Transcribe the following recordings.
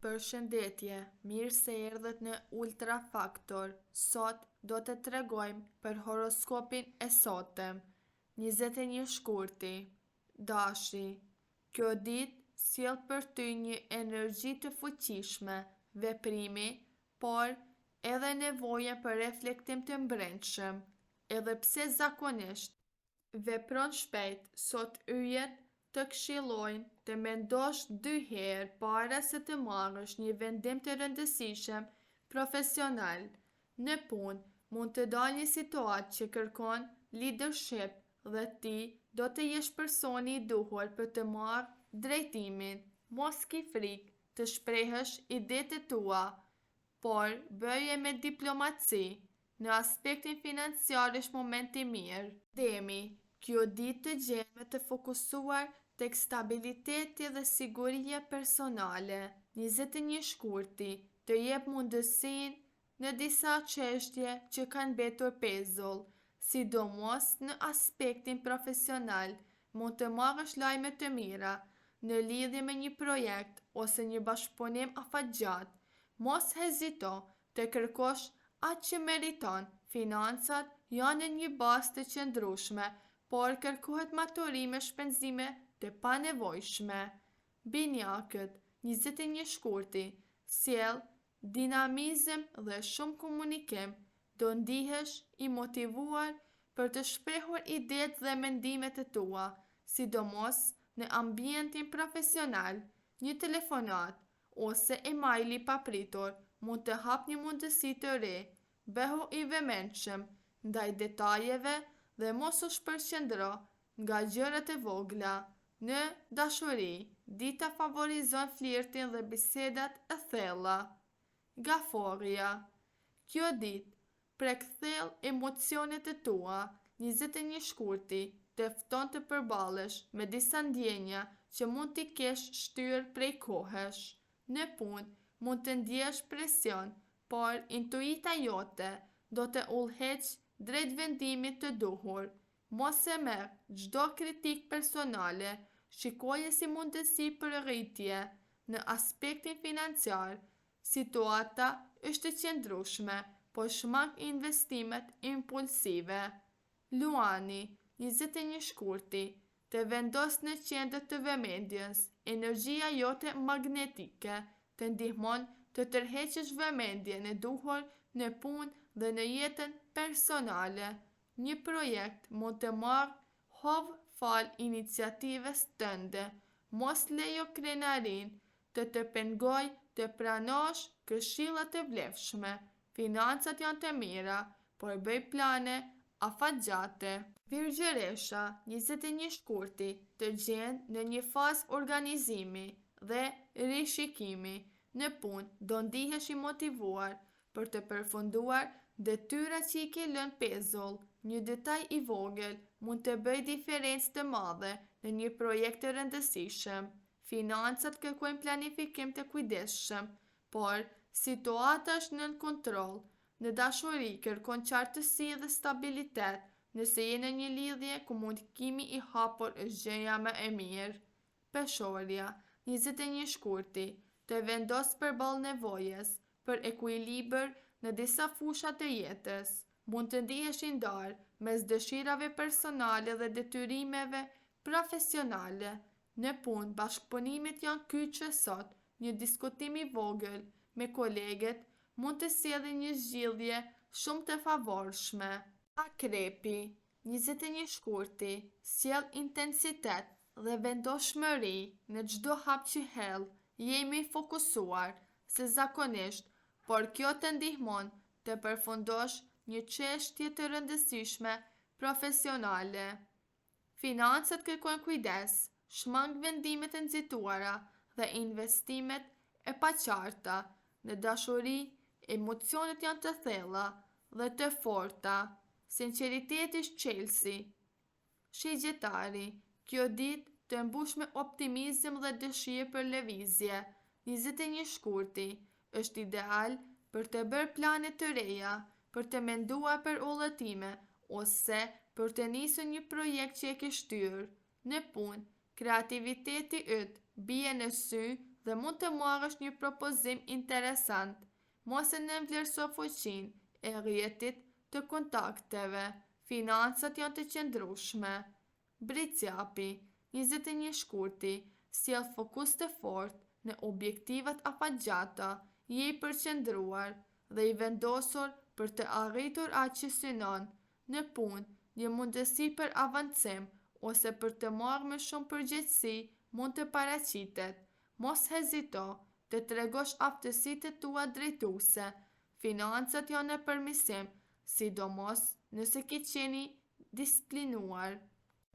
Përshëndetje, mirë se erdhët në Ultra Faktor. Sot do të tregojmë për horoskopin e sotëm, 21 shkurti. Dashi, kjo ditë sjell për ty një energji të fuqishme, veprimi, por edhe nevojën për reflektim të brendshëm, edhe pse zakonisht vepron shpejt, sot yjet të këshillojnë të mendosh 2 herë para se të marrësh një vendim të rëndësishëm profesional. Në punë, mund të dalë një situatë që kërkon leadership dhe ti do të jesh personi i duhur për të marrë drejtimin. Mos ki frikë të shprehësh idetë tua, por bëje me diplomaci. Në aspektin financiar është moment i mirë. Demi, kjo ditë të gjen të fokusuar tek stabiliteti dhe siguria personale. 21 shkurti të jep mundësinë në disa çështje që kanë mbetur pezull, sidomos në aspektin profesional. Mund të marrësh lajme të mira në lidhje me një projekt ose një bashkëpunim afatgjat. Mos hezito të kërkosh atë që meriton. Financat janë në një bazë të qëndrueshme, por kërkohet maturime shpenzime të panevojshme. Binjakët, 21 shkurti, sjell dinamizëm dhe shumë komunikim. Do ndihesh i motivuar për të shprehur idetë dhe mendimet e tua, sidomos në ambientin profesional. Një telefonat ose email i papritur mund të hap një mundësi të re. Bëhu i vëmendshëm ndaj detajeve dhe mos u shpërqendro nga gjërat e vogla. Në dashuri, dita favorizon flirtin dhe bisedat e thella. Gaforria, kjo ditë prek thellë emocionet e tua. 21 shkurti të fton të përballesh me disa ndjenja që mund t'i kesh shtyrë prej kohësh. Në punë, mund të ndjesh presion, por intuita jote do të udhëheqë drejt vendimit të duhur. Mos e merr çdo kritik personale, shikoje si mundësi për rritje. Në aspektin financiar, situata është e qëndrueshme, por shmang investimet impulsive. Luani, 21 shkurti, të vendos në qendër të vëmendjes. Energjia jote magnetike të ndihmon të tërheqësh vëmendjen e duhur në punë dhe në jetën personale. Një projekt mund të marrë hov fal iniciativës tënde. Mos lejo krenarin të pengojë të pranosh këshilla të vlefshme. Financat janë të mira, por bëj plane afatgjate. Virgjëresha, 21 shkurti, të gjen në një fazë organizimi dhe rishikimi. Në punë, do ndihesh i motivuar për të përfunduar detyrat që i ke lënë pezull. Një detaj i vogël mund të bëjë diferencë të madhe në një projekt të rëndësishëm. Financat kërkojnë planifikim të kujdesshëm, por situata është nën kontroll. Në dashuri kërkon qartësi dhe stabilitet. Nëse je në një lidhje, komunikimi i hapur është gjëja më e mirë. Peshorja, 21 shkurti, të vendos përballë nevojës për ekuilibër në disa fusha të jetës. Mund të ndihesh i ndarë mes dëshirave personale dhe detyrimeve profesionale. Në punë, bashkëpunimet janë kyçe sot. Një diskutim i vogël me kolegët mund të sjellë një zgjidhje shumë të favorshme. Akrepi, 21 shkurti, sjell intensitet dhe vendoshmëri në çdo hap që hell. Jemi fokusuar se zakonisht, por kjo të ndihmon të përfundosh një çështje të rëndësishme profesionale. Financat kërkojnë kujdes, shmang vendimet e nxituara dhe investimet e paqarta. Në dashuri, emocionet janë të thella dhe të forta. Sinqeriteti është çelësi. Shigjetari, kjo ditë të mbush me optimizëm dhe dëshirë për lëvizje. 21 shkurti është ideal për të bërë plane të reja, për të menduar për udhëtime ose për të nisur një projekt që e ke shtyrë. Në punë, kreativiteti yt bie në sy dhe mund të marrësh një propozim interesant. Mos e nënvlerëso fuqinë e rrjetit të kontakteve. Financat janë të qëndrueshme. Bricjapi, 21 shkurti, sjell fokus të fortë në objektivat afatgjata, je i përqendruar dhe i vendosur për të arritur atë që synon. Në punë, një mundësi për avancim ose për të marrë më shumë përgjegjësi mund të paraqitet. Mos hezito të tregosh aftësitë tua drejtuese. Financat janë në përmirësim, sidomos nëse ke qenë disiplinuar.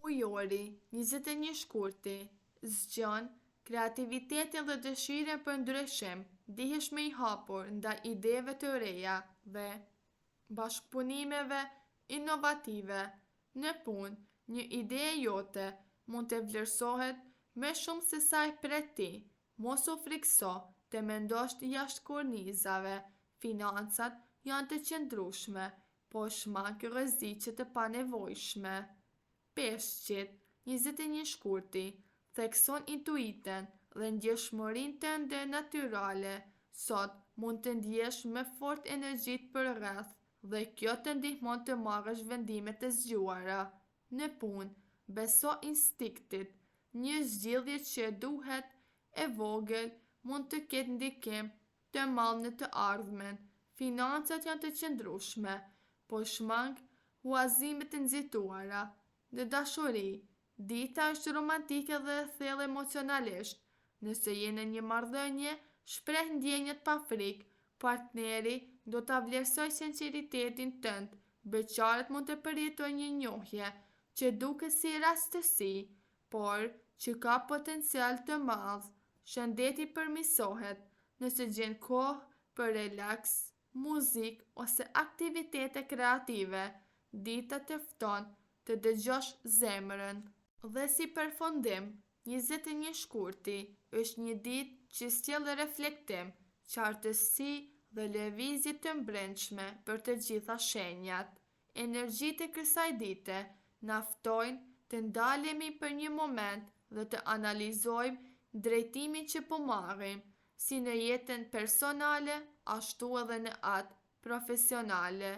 Ujori, 21 shkurti, zgjon kreativitetin dhe dëshirën për ndryshim. Dihesh më i hapur ndaj ideve të reja dhe bashkëpunimeve inovative. Në punë, një ide jote mund të vlerësohet më shumë se sa e pret ti. Mos u frikso të mendosh jashtë kornizave. Financat janë të qëndrueshme, po shmang rreziqe të panevojshme. Peshqit, 21 shkurti, thekson intuiten dhe ndjeshmërinë tënde natyrale. Sot mund të ndjesh më fort energjitë për rreth dhe kjo të ndihmon të marrësh vendime të zgjuara. Në punë, beso instinktit. Një zgjidhje që duhet e vogël mund të ketë ndikim të madh në të ardhmen. Financat janë të qëndrueshme, po shmang huazime të nxituara. Në dashuri, dita është romantike dhe thellë emocionalisht. Nëse je në një marrëdhënie, shpreh ndjenjat pa frikë. Partneri do ta vlerësojë sinqeritetin tënd. Beqarët mund të përjetojnë një njohje që duket si rastësi, por që ka potencial të madh. Shëndeti përmirësohet nëse gjen kohë për relaks, muzikë ose aktivitete kreative. Dita të fton të dëgjosh zemrën. Dhe si përfundim, 21 shkurti është një ditë që sjell reflektim, qartësi dhe lëvizje të brendshme për të gjitha shenjat. Energjitë e kësaj dite na ftojnë të ndalemi për një moment dhe të analizojmë drejtimin që po marrim, si në jetën personale, ashtu edhe në atë profesionale.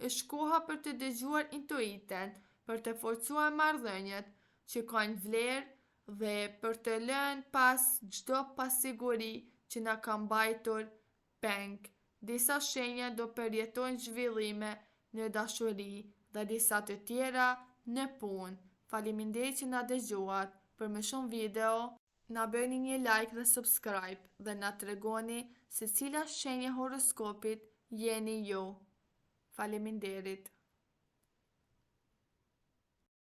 Është koha për të dëgjuar intuiten, për të forcuar marrëdhëniet që kanë vlerë dhe për të lënë pas çdo pasiguri që na ka mbajtur peng. Disa shenja do përjetojnë zhvillime në dashuri dhe disa të tjera në punë. Faleminderit që na dëgjuat. Për më shumë video, na bëni një like dhe subscribe dhe na tregoni se cila shenja horoskopit jeni ju. Faleminderit.